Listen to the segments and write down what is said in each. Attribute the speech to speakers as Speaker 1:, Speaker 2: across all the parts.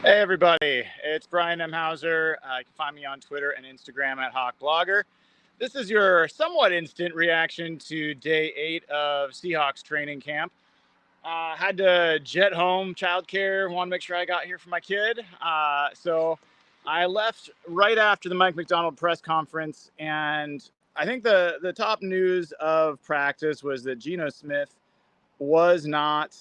Speaker 1: Hey everybody, it's Brian M. Hauser. You can find me on Twitter and Instagram at HawkBlogger. This is your somewhat instant reaction to day 8 of Seahawks training camp. Had to jet home, childcare, want to make sure I got here for my kid. So I left right after the Mike Macdonald press conference, and I think the top news of practice was that Geno Smith was not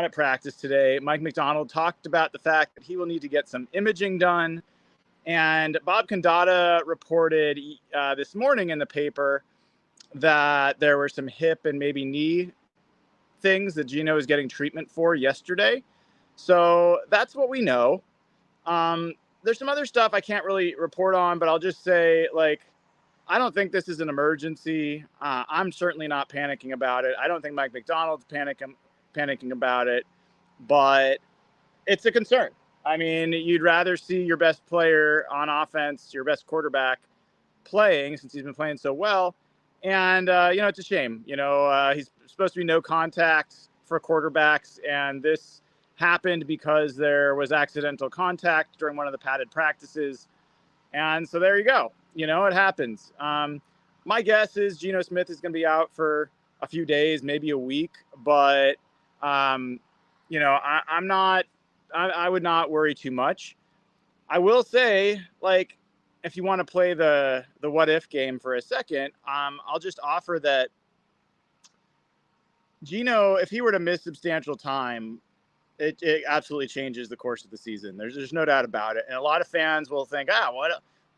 Speaker 1: at practice today. Mike Macdonald talked about the fact that he will need to get some imaging done. And Bob Condata reported this morning in the paper that there were some hip and maybe knee things that Geno is getting treatment for yesterday. So that's what we know. There's some other stuff I can't really report on, but I'll just say, I don't think this is an emergency. I'm certainly not panicking about it. I don't think Mike Macdonald's panicking about it, but it's a concern. I mean, you'd rather see your best player on offense, your best quarterback playing, since he's been playing so well. And, it's a shame. He's supposed to be no contact for quarterbacks, and this happened because there was accidental contact during one of the padded practices. And so there you go. It happens. My guess is Geno Smith is going to be out for a few days, maybe a week, but I would not worry too much. I will say, if you want to play the what if game for a second, I'll just offer that Geno, if he were to miss substantial time, it absolutely changes the course of the season. There's no doubt about it. And a lot of fans will think,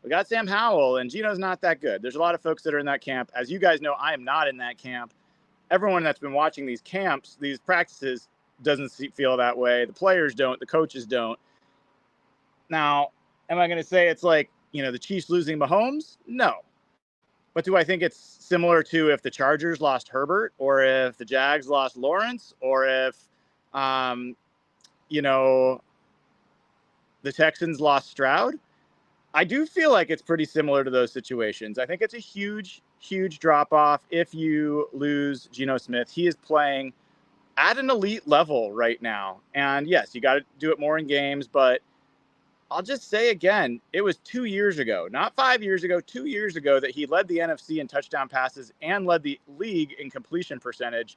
Speaker 1: we got Sam Howell and Geno's not that good. There's a lot of folks that are in that camp. As you guys know, I am not in that camp. Everyone that's been watching these camps, these practices, doesn't feel that way. The players don't. The coaches don't. Now, am I going to say it's the Chiefs losing Mahomes? No. But do I think it's similar to if the Chargers lost Herbert, or if the Jags lost Lawrence, or if, the Texans lost Stroud? I do feel like it's pretty similar to those situations. I think it's a huge, huge drop-off if you lose Geno Smith. He is playing at an elite level right now. And yes, you got to do it more in games, but I'll just say again, it was 2 years ago, not 5 years ago, 2 years ago, that he led the NFC in touchdown passes and led the league in completion percentage.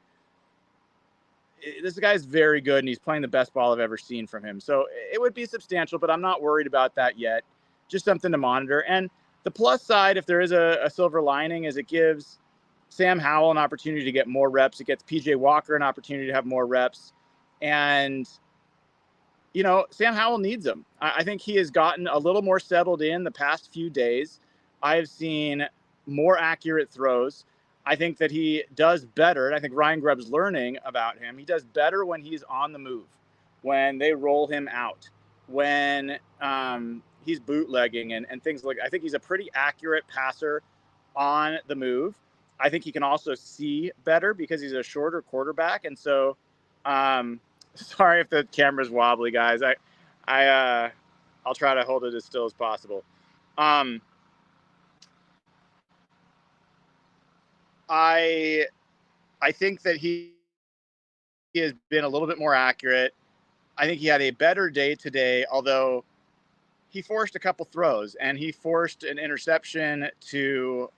Speaker 1: This guy's very good, and he's playing the best ball I've ever seen from him. So it would be substantial, but I'm not worried about that yet. Just something to monitor. And the plus side, if there is a silver lining, is it gives Sam Howell an opportunity to get more reps. It gets PJ Walker an opportunity to have more reps. And, Sam Howell needs them. I think he has gotten a little more settled in the past few days. I've seen more accurate throws. I think that he does better. And I think Ryan Grubb's learning about him. He does better when he's on the move, when they roll him out, when he's bootlegging and things like. I think he's a pretty accurate passer on the move. I think he can also see better because he's a shorter quarterback. And so, sorry if the camera's wobbly, guys. I'll try to hold it as still as possible. I think that he has been a little bit more accurate. I think he had a better day today, although he forced a couple throws, and he forced an interception to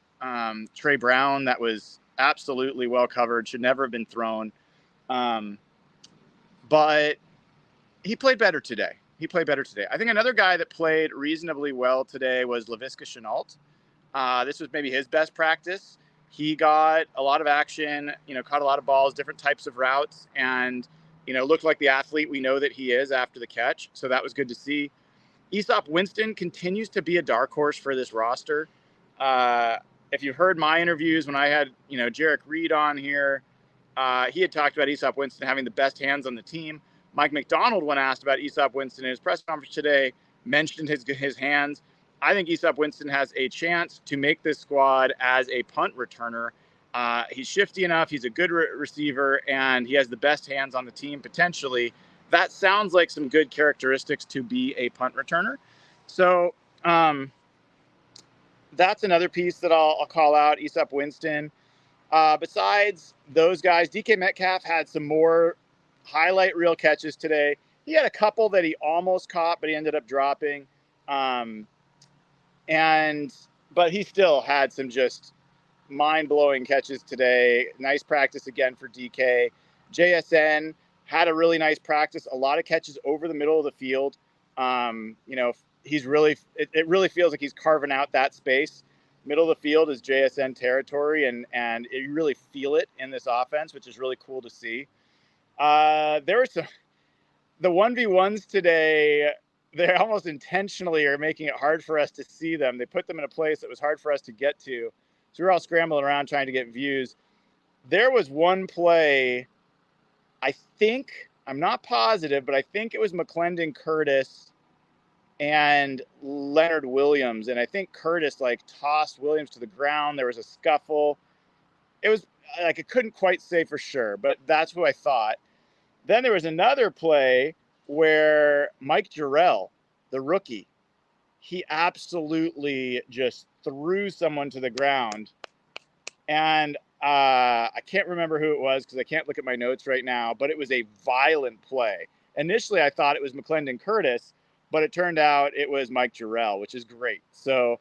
Speaker 1: Trey Brown that was absolutely well covered, should never have been thrown. But he played better today. I think another guy that played reasonably well today was Laviska Shenault. This was maybe his best practice. He got a lot of action, caught a lot of balls, different types of routes, and, looked like the athlete we know that he is after the catch. So that was good to see. Aesop Winston continues to be a dark horse for this roster. If you've heard my interviews when I had, Jarek Reed on here, he had talked about Aesop Winston having the best hands on the team. Mike Macdonald, when asked about Aesop Winston in his press conference today, mentioned his hands. I think Aesop Winston has a chance to make this squad as a punt returner. He's shifty enough. He's a good receiver, and he has the best hands on the team potentially. That sounds like some good characteristics to be a punt returner. So that's another piece that I'll call out, Aesop Winston. Besides those guys, DK Metcalf had some more highlight reel catches today. he had a couple that he almost caught, but he ended up dropping. But he still had some just mind-blowing catches today. Nice practice again for DK. JSN had a really nice practice. A lot of catches over the middle of the field. He's really, it really feels like he's carving out that space. Middle of the field is JSN territory, and you really feel it in this offense, which is really cool to see. There were the 1v1s today. They almost intentionally are making it hard for us to see them. They put them in a place that was hard for us to get to. So we're all scrambling around trying to get views. There was one play, I'm not positive, but I think it was McClendon Curtis and Leonard Williams. And I think Curtis tossed Williams to the ground. There was a scuffle. It was I couldn't quite say for sure, but that's who I thought. Then there was another play where Mike Jarrell, the rookie, he absolutely just threw someone to the ground. And I can't remember who it was because I can't look at my notes right now, but it was a violent play. Initially, I thought it was McClendon Curtis, but it turned out it was Mike Jarrell, which is great. So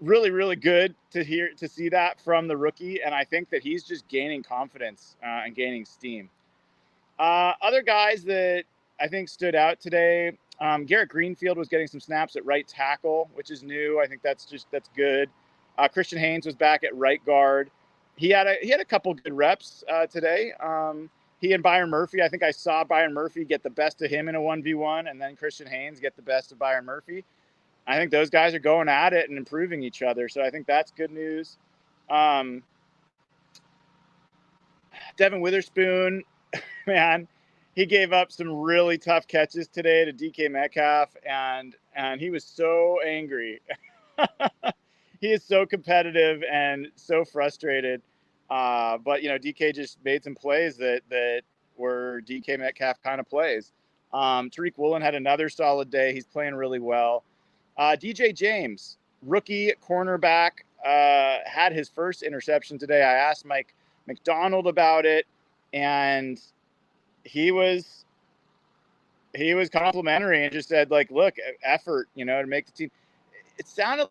Speaker 1: really, really good to see that from the rookie. And I think that he's just gaining confidence and gaining steam. Other guys that I think stood out today, Garrett Greenfield was getting some snaps at right tackle, which is new. I think that's good. Christian Haynes was back at right guard. He had a couple good reps today. He and Byron Murphy, I think I saw Byron Murphy get the best of him in a 1v1, and then Christian Haynes get the best of Byron Murphy. I think those guys are going at it and improving each other. So I think that's good news. Devin Witherspoon, man, he gave up some really tough catches today to DK Metcalf, and he was so angry. He is so competitive and so frustrated. But DK just made some plays that were DK Metcalf kind of plays. Tariq Woolen had another solid day. He's playing really well. DJ James, rookie cornerback, had his first interception today. I asked Mike McDonald about it, and he was complimentary and just said, look, effort, to make the team. It sounded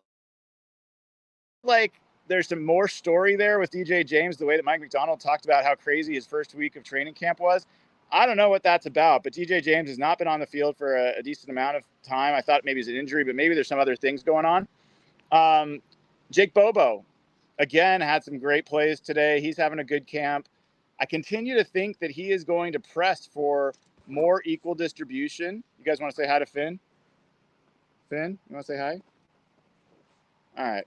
Speaker 1: like there's some more story there with DJ James, the way that Mike McDonald talked about how crazy his first week of training camp was. I don't know what that's about, but DJ James has not been on the field for a decent amount of time. I thought maybe it was an injury, but maybe there's some other things going on. Jake Bobo, again, had some great plays today. He's having a good camp. I continue to think that he is going to press for more equal distribution. You guys want to say hi to Finn? Finn, you want to say hi? All right.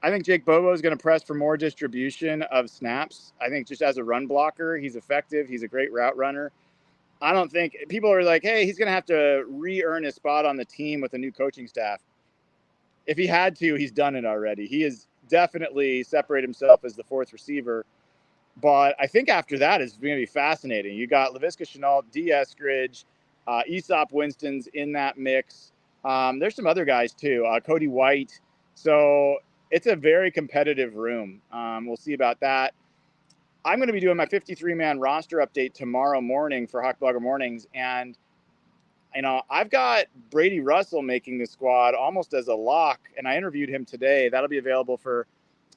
Speaker 1: I think Jake Bobo is going to press for more distribution of snaps. I think just as a run blocker, he's effective. He's a great route runner. I don't think people are like, hey, he's going to have to re-earn his spot on the team with a new coaching staff. If he had to, he's done it already. He has definitely separated himself as the fourth receiver. But I think after that is going to be fascinating. You got Laviska Shenault, D. Eskridge, Aesop Winston's in that mix. There's some other guys too, Cody White. So it's a very competitive room. We'll see about that. I'm going to be doing my 53-man roster update tomorrow morning for Hawk Blogger Mornings. And, I've got Brady Russell making the squad almost as a lock. And I interviewed him today. That'll be available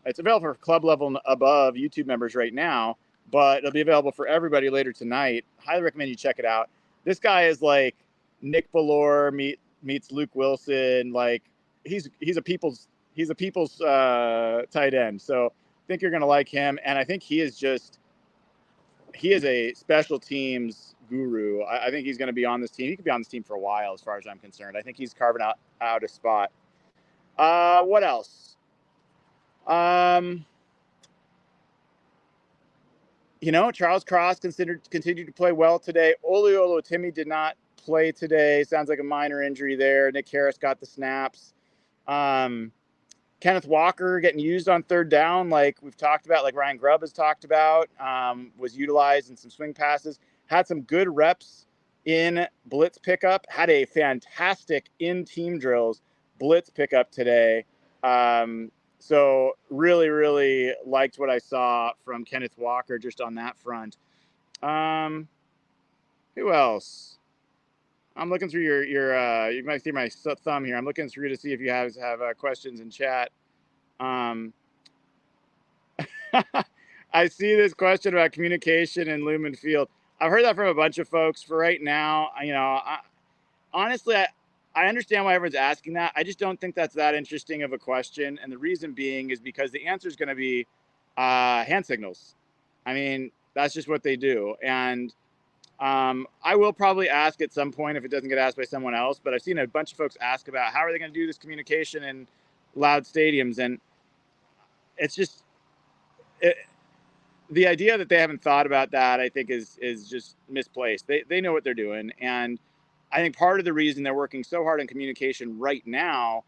Speaker 1: it's available for club level and above YouTube members right now, but it'll be available for everybody later tonight. Highly recommend you check it out. This guy is like Nick Bellore meets Luke Wilson. He's a people's tight end. So I think you're going to like him. And I think he is a special teams guru. I think he's going to be on this team. He could be on this team for a while, as far as I'm concerned. I think he's carving out a spot. What else? Charles Cross continued to play well today. Olu Olutimi did not play today. Sounds like a minor injury there. Nick Harris got the snaps. Kenneth Walker getting used on third down, like we've talked about, like Ryan Grubb has talked about, was utilized in some swing passes, had some good reps in blitz pickup, had a fantastic in team drills blitz pickup today. So really, really liked what I saw from Kenneth Walker just on that front. Who else? I'm looking through your you might see my thumb here. I'm looking through to see if you have questions in chat. Um, I see this question about communication in Lumen Field. I've heard that from a bunch of folks. For right now, honestly, I understand why everyone's asking that. I just don't think that's that interesting of a question. And the reason being is because the answer is going to be hand signals. I mean, that's just what they do. And I will probably ask at some point if it doesn't get asked by someone else, but I've seen a bunch of folks ask about how are they going to do this communication in loud stadiums. And it's just, the idea that they haven't thought about that, I think, is just misplaced. They know what they're doing, and I think part of the reason they're working so hard on communication right now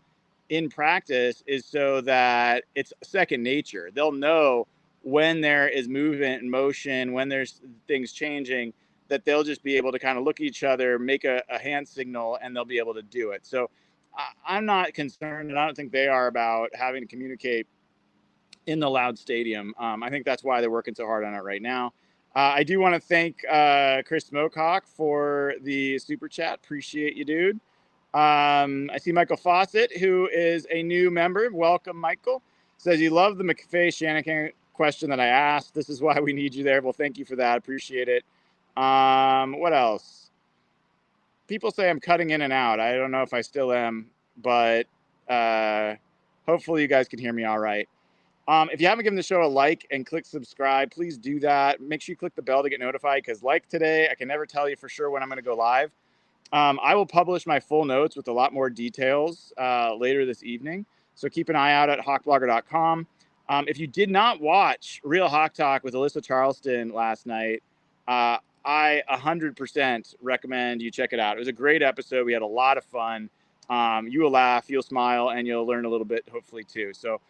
Speaker 1: in practice is so that it's second nature. They'll know when there is movement and motion, when there's things changing, that they'll just be able to kind of look at each other, make a hand signal, and they'll be able to do it. So I'm not concerned, and I don't think they are, about having to communicate in the loud stadium. I think that's why they're working so hard on it right now. I do want to thank Chris Smokehawk for the super chat. Appreciate you, dude. I see Michael Fawcett, who is a new member. Welcome, Michael. Says you love the McFay-Shanahan question that I asked. This is why we need you there. Well, thank you for that. Appreciate it. What else? People say I'm cutting in and out. I don't know if I still am, but hopefully you guys can hear me all right. If you haven't given the show a like and click subscribe, please do that. Make sure you click the bell to get notified, because like today, I can never tell you for sure when I'm going to go live. I will publish my full notes with a lot more details later this evening. So keep an eye out at hawkblogger.com. If you did not watch Real Hawk Talk with Alyssa Charleston last night, I 100% recommend you check it out. It was a great episode. We had a lot of fun. You will laugh, you'll smile, and you'll learn a little bit, hopefully, too. So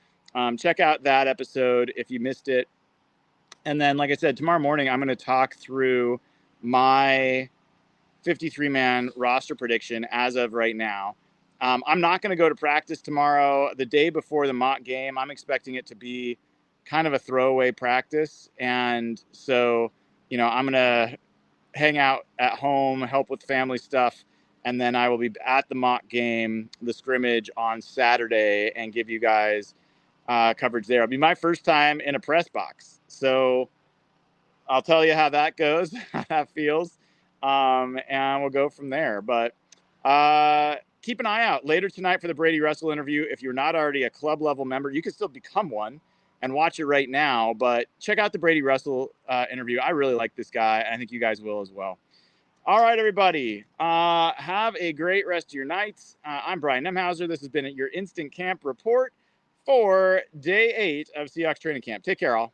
Speaker 1: check out that episode if you missed it. And then, like I said, tomorrow morning, I'm going to talk through my 53-man roster prediction as of right now. I'm not going to go to practice tomorrow. The day before the mock game, I'm expecting it to be kind of a throwaway practice. And so, I'm going to hang out at home, help with family stuff. And then I will be at the mock game, the scrimmage, on Saturday, and give you guys coverage there. It'll be my first time in a press box. So I'll tell you how that goes, how that feels. And we'll go from there. But keep an eye out later tonight for the Brady Russell interview. If you're not already a club level member, you can still become one and watch it right now. But check out the Brady Russell interview. I really like this guy. I think you guys will as well. All right, everybody. Have a great rest of your nights. I'm Brian Nemhauser. This has been your Instant Camp Report for day 8 of Seahawks training camp. Take care, all.